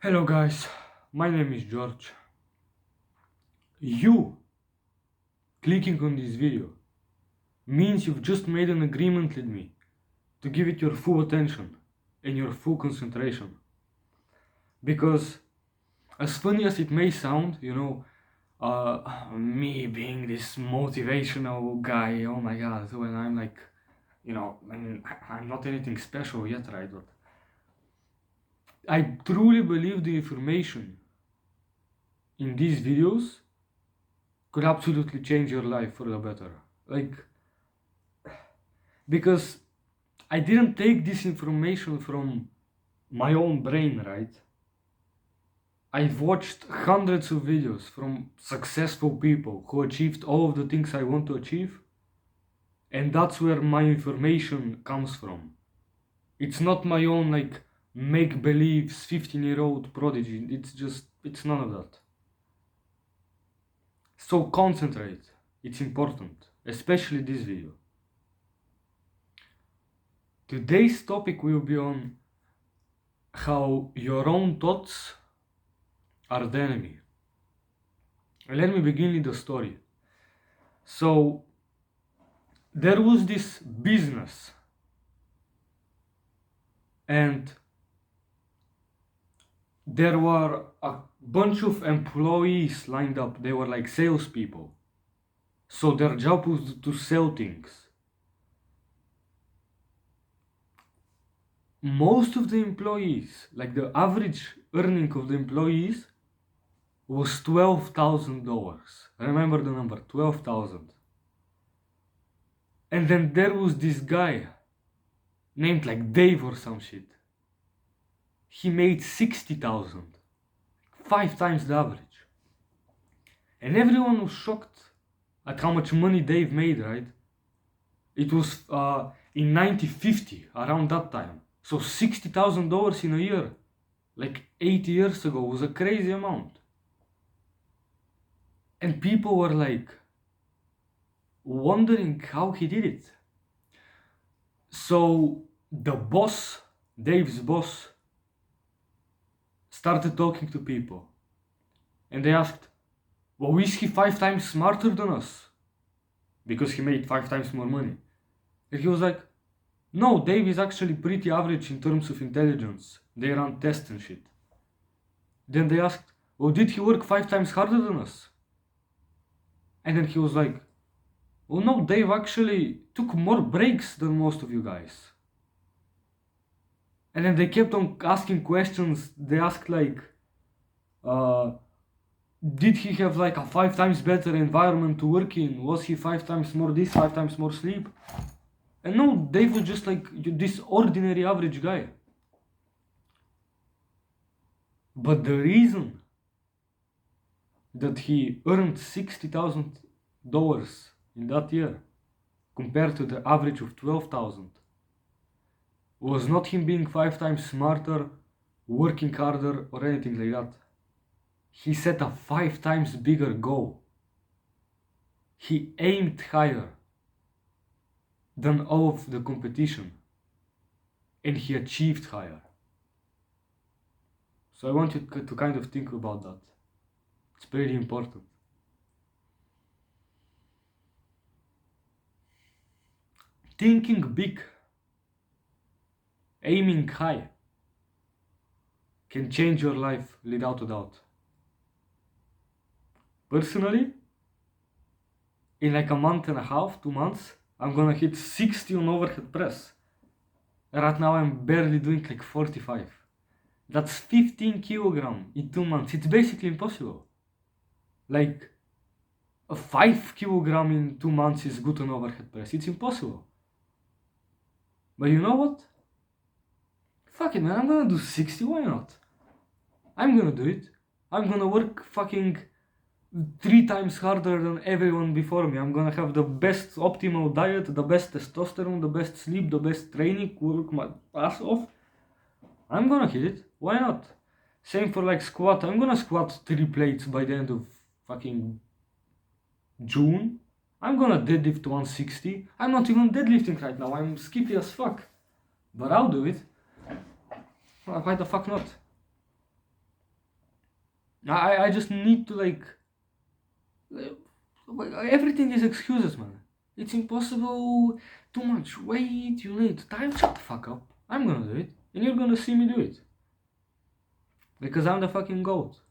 Hello guys, my name is George. You clicking on this video means you've just made an agreement with me to give it your full attention and your full concentration. Because as funny as it may sound, me being this motivational guy, oh my god, when I'm like, I'm not anything special yet, right? But I truly believe the information in these videos could absolutely change your life for the better. Like, because I didn't take this information from my own brain, right? I've watched hundreds of videos from successful people who achieved all of the things I want to achieve, and that's where my information comes from. It's not my own, like, make believe 15-year-old prodigy. It's none of that. So concentrate, it's important, especially this video. Today's topic will be on how your own thoughts are the enemy. Let me begin with the story. So, there was this business, and there were a bunch of employees lined up. They were like salespeople. So, their job was to sell things. Most of the employees, like the average earning of the employees, was $12,000. Remember the number, 12,000. And then there was this guy named like Dave or some shit. He made 60,000, 5 times the average. And everyone was shocked at how much money Dave made, right? It was in 1950, around that time. So $60,000 in a year, like 80 years ago, was a crazy amount. And people were like wondering how he did it. So the boss, Dave's boss, started talking to people. And they asked, well, is he 5 times smarter than us? Because he made 5 times more money. And he was like, no, Dave is actually pretty average in terms of intelligence. They run tests and shit. Then they asked, well, did he work 5 times harder than us? And then he was like, well, no, Dave actually took more breaks than most of you guys. And then they kept on asking questions. They asked like, did he have like a 5 times better environment to work in? Was he 5 times more this, 5 times more sleep? And no, Dave was just like this ordinary average guy. But the reason that he earned $60,000 in that year compared to the average of 12,000 was not him being 5 times smarter, working harder, or anything like that. He set a 5 times bigger goal. He aimed higher than all of the competition, and he achieved higher. So I want you to kind of think about that. It's pretty important. Thinking big, aiming high, can change your life without a doubt. Personally, in like a month and a half, 2 months, I'm gonna hit 60 on overhead press. Right now I'm barely doing like 45. That's 15 kilogram in 2 months. It's basically impossible. Like a 5 kilogram in 2 months is good on overhead press. It's impossible. But you know what? Fuck it, man. I'm gonna do 60. Why not? I'm gonna do it. I'm gonna work fucking 3 times harder than everyone before me. I'm gonna have the best optimal diet, the best testosterone, the best sleep, the best training, work my ass off. I'm gonna hit it. Why not? Same for like squat. I'm gonna squat 3 plates by the end of fucking June. I'm gonna deadlift 160. I'm not even deadlifting right now. I'm skippy as fuck. But I'll do it. Why the fuck not? I just need to everything is excuses, man. It's impossible. Too much weight. You need time. Shut the fuck up. I'm gonna do it, and you're gonna see me do it because I'm the fucking goat.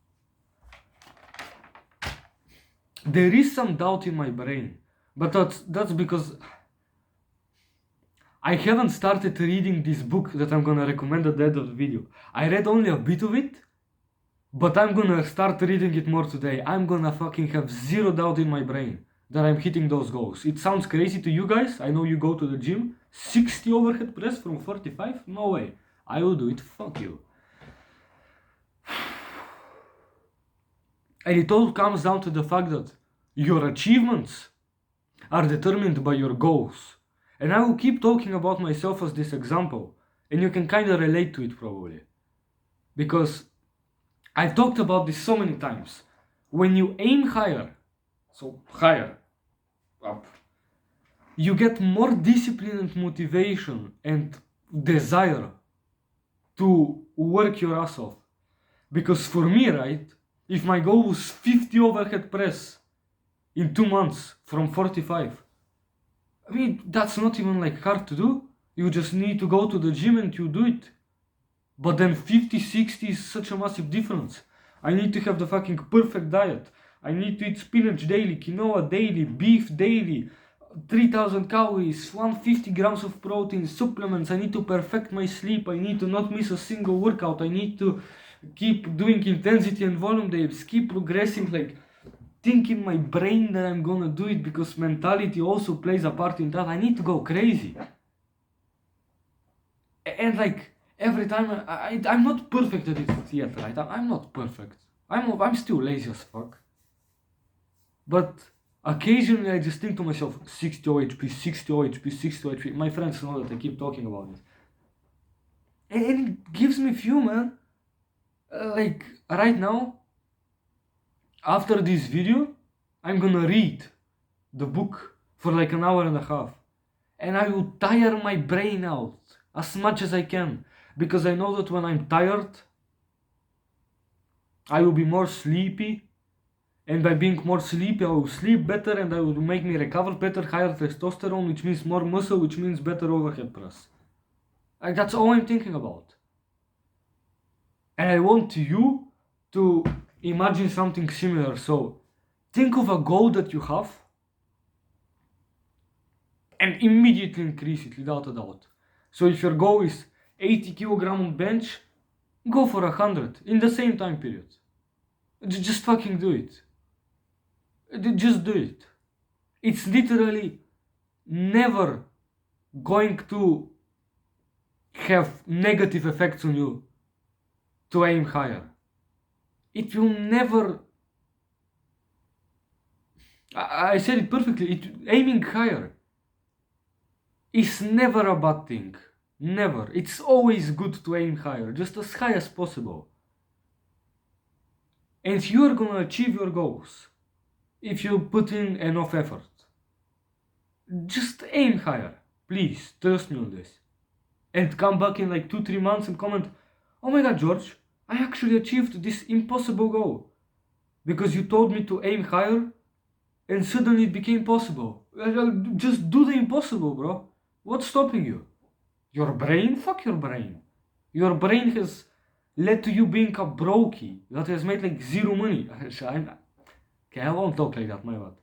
There is some doubt in my brain, but that's because I haven't started reading this book that I'm gonna recommend at the end of the video. I read only a bit of it, but I'm gonna start reading it more today. I'm gonna fucking have zero doubt in my brain that I'm hitting those goals. It sounds crazy to you guys. I know you go to the gym. 60 overhead press from 45? No way. I will do it. Fuck you. And it all comes down to the fact that your achievements are determined by your goals. And I will keep talking about myself as this example, and you can kind of relate to it probably. Because I've talked about this so many times. When you aim higher, so higher, up, you get more discipline and motivation and desire to work your ass off. Because for me, right, if my goal was 50 overhead press in 2 months from 45, I mean, that's not even hard to do. You just need to go to the gym and you do it. But then 50, 60 is such a massive difference. I need to have the fucking perfect diet. I need to eat spinach daily, quinoa daily, beef daily, 3000 calories, 150 grams of protein, supplements. I need to perfect my sleep. I need to not miss a single workout. I need to keep doing intensity and volume days, keep progressing, think in my brain that I'm gonna do it, because mentality also plays a part in that. I need to go crazy. And every time I'm not perfect at it yet, right? I'm not perfect. I'm still lazy as fuck. But occasionally I just think to myself, 60 OHP, 60 OHP, 60 OHP. My friends know that I keep talking about it. And it gives me fuel, man. Right now, after this video, I'm gonna read the book for an hour and a half. And I will tire my brain out as much as I can. Because I know that when I'm tired, I will be more sleepy. And by being more sleepy, I will sleep better and I will make me recover better, higher testosterone, which means more muscle, which means better overhead press. That's all I'm thinking about. And I want you to imagine something similar. So think of a goal that you have and immediately increase it without a doubt. So if your goal is 80 kilogram on bench, go for 100 in the same time period. Just fucking do it. Just do it. It's literally never going to have negative effects on you to aim higher. It will never. I said it perfectly. Aiming higher is never a bad thing. Never. It's always good to aim higher, just as high as possible. And you're gonna achieve your goals if you put in enough effort. Just aim higher. Please, trust me on this. And come back in 2-3 months and comment, oh my god, George, I actually achieved this impossible goal. Because you told me to aim higher and suddenly it became possible. Just do the impossible, bro. What's stopping you? Your brain? Fuck your brain. Your brain has led to you being a brokey that has made zero money. Okay, I won't talk like that, my bad.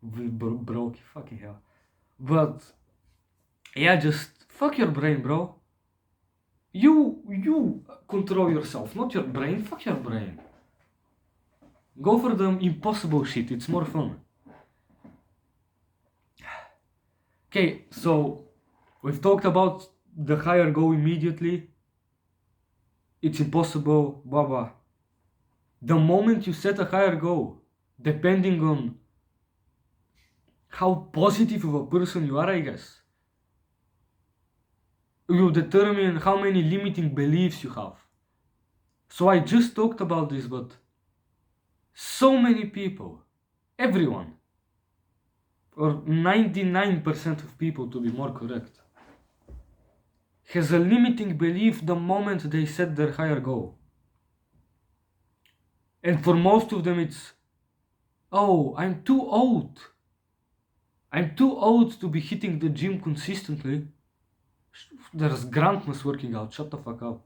Brokey, fucking hell. But yeah, just fuck your brain, bro. You control yourself, not your brain. Fuck your brain. Go for the impossible shit, it's more fun. Okay, so we've talked about the higher goal immediately. It's impossible, blah blah. The moment you set a higher goal, depending on how positive of a person you are, I guess, will determine how many limiting beliefs you have. So I just talked about this, but so many people, everyone, or 99% of people to be more correct, has a limiting belief the moment they set their higher goal. And for most of them it's, oh, I'm too old. I'm too old to be hitting the gym consistently. There's grandmas working out, shut the fuck up.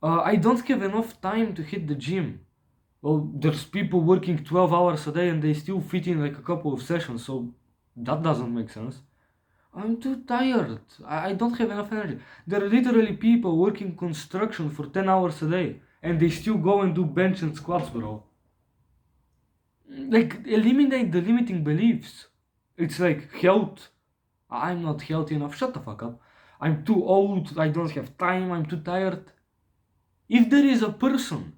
I don't have enough time to hit the gym. Well, there's people working 12 hours a day and they still fit in like a couple of sessions, so that doesn't make sense. I'm too tired. I don't have enough energy. There are literally people working construction for 10 hours a day and they still go and do bench and squats, bro. Like, eliminate the limiting beliefs. It's like health. I'm not healthy enough. Shut the fuck up. I'm too old. I don't have time. I'm too tired. If there is a person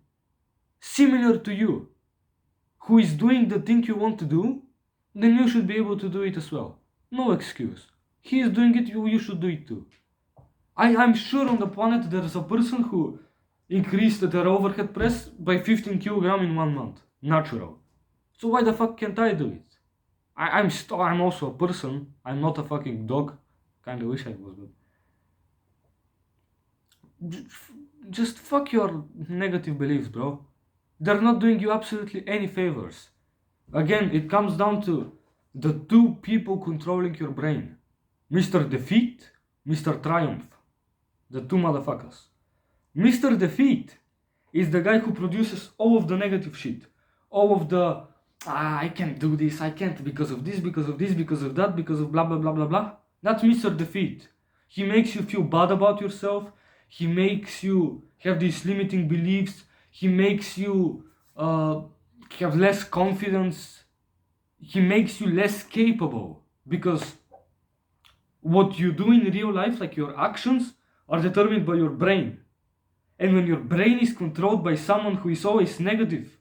similar to you who is doing the thing you want to do, then you should be able to do it as well. No excuse. He is doing it, you should do it too. I'm sure on the planet there is a person who increased their overhead press by 15 kg in 1 month. Natural. So why the fuck can't I do it? I'm also a person. I'm not a fucking dog. Kinda wish I was, but just fuck your negative beliefs, bro. They're not doing you absolutely any favors. Again, it comes down to the two people controlling your brain. Mr. Defeat, Mr. Triumph. The two motherfuckers. Mr. Defeat is the guy who produces all of the negative shit. All of the, I can't do this, I can't because of this, because of this, because of that, because of blah blah blah blah blah. That's Mr. Defeat. He makes you feel bad about yourself. He makes you have these limiting beliefs. He makes you have less confidence. He makes you less capable because what you do in real life, like your actions, are determined by your brain. And when your brain is controlled by someone who is always negative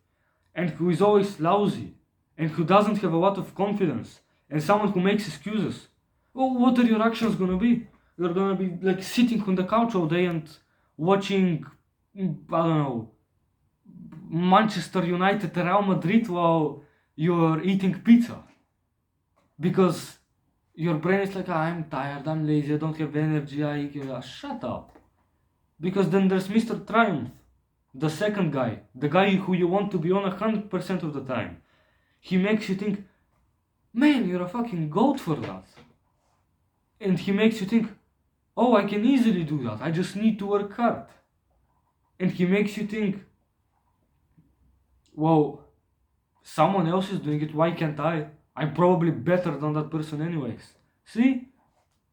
and who is always lousy and who doesn't have a lot of confidence and someone who makes excuses, well, what are your actions gonna be? You're gonna be like sitting on the couch all day and watching, I don't know, Manchester United, Real Madrid while you're eating pizza. Because your brain is like, I'm tired, I'm lazy, I don't have energy, shut up. Because then there's Mr. Triumph, the second guy, the guy who you want to be on 100% of the time. He makes you think, man, you're a fucking goat for that. And he makes you think, oh, I can easily do that, I just need to work hard. And he makes you think, well, someone else is doing it, why can't I? I'm probably better than that person anyways. See?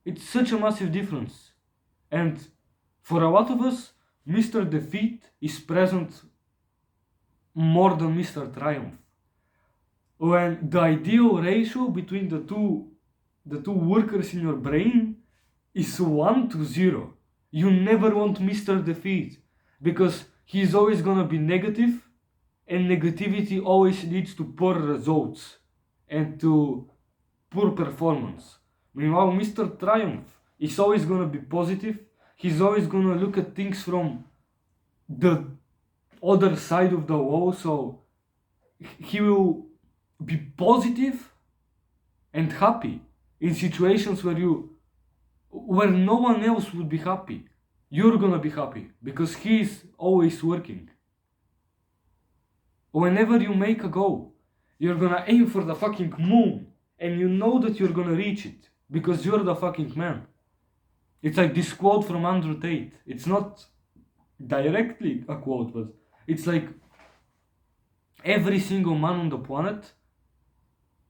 It's such a massive difference. And for a lot of us, Mr. Defeat is present more than Mr. Triumph. When the ideal ratio between the two workers in your brain is 1 to 0. You never want Mr. Defeat because he's always gonna be negative, and negativity always leads to poor results and to poor performance. Meanwhile, Mr. Triumph is always gonna be positive. He's always gonna look at things from the other side of the wall, so he will be positive and happy in situations where no one else would be happy. You're gonna be happy because he's always working. Whenever you make a goal, you're gonna aim for the fucking moon and you know that you're gonna reach it because you're the fucking man. It's like this quote from Andrew Tate. It's not directly a quote, but it's like every single man on the planet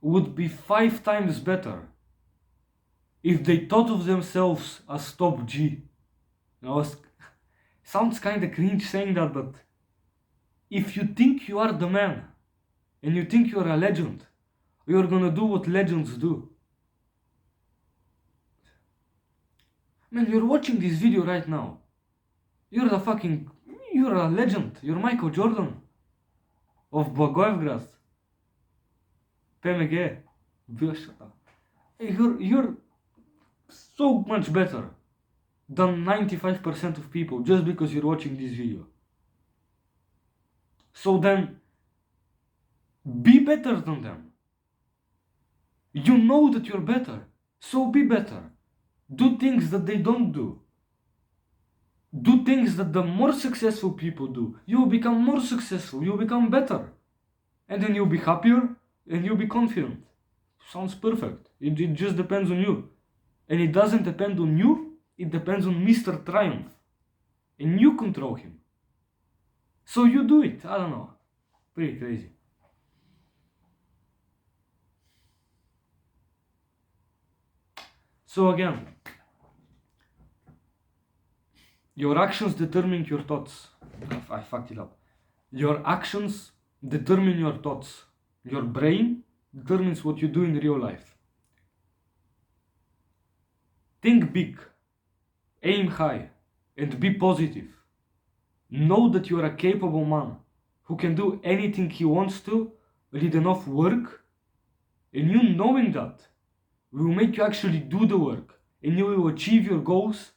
would be 5 times better if they thought of themselves as top G. Sounds kinda cringe saying that, but if you think you are the man and you think you're a legend, you're gonna do what legends do. Man, you're watching this video right now. You're a legend. You're Michael Jordan of Blagoevgrad. PMG. You're so much better than 95% of people just because you're watching this video. So then, be better than them. You know that you're better, so be better. Do things that they don't do. Do things that the more successful people do. You will become more successful, you'll become better. And then you'll be happier and you'll be confident. Sounds perfect. It just depends on you. And it doesn't depend on you, it depends on Mr. Triumph. And you control him. So you do it. I don't know. Pretty crazy. So again, your actions determine your thoughts. I fucked it up. Your actions determine your thoughts. Your brain determines what you do in real life. Think big, aim high, and be positive. Know that you are a capable man who can do anything he wants to with enough work, and you knowing that will make you actually do the work, and you will achieve your goals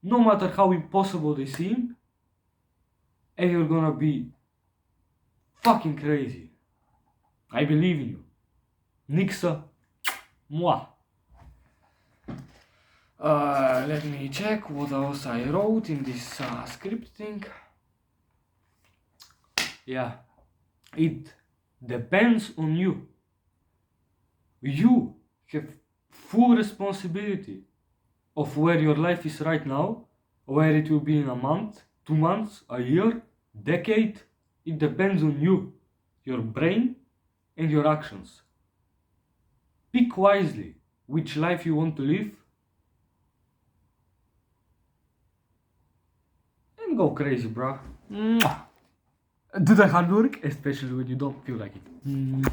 no matter how impossible they seem, and you're gonna be fucking crazy. I believe in you. Nixa, moi. Let me check what else I wrote in this script thing. Yeah, it depends on you. You have full responsibility of where your life is right now, where it will be in a month, 2 months, a year, decade. It depends on you, your brain, and your actions. Pick wisely which life you want to live and go crazy, bro. Do the hard work, especially when you don't feel like it.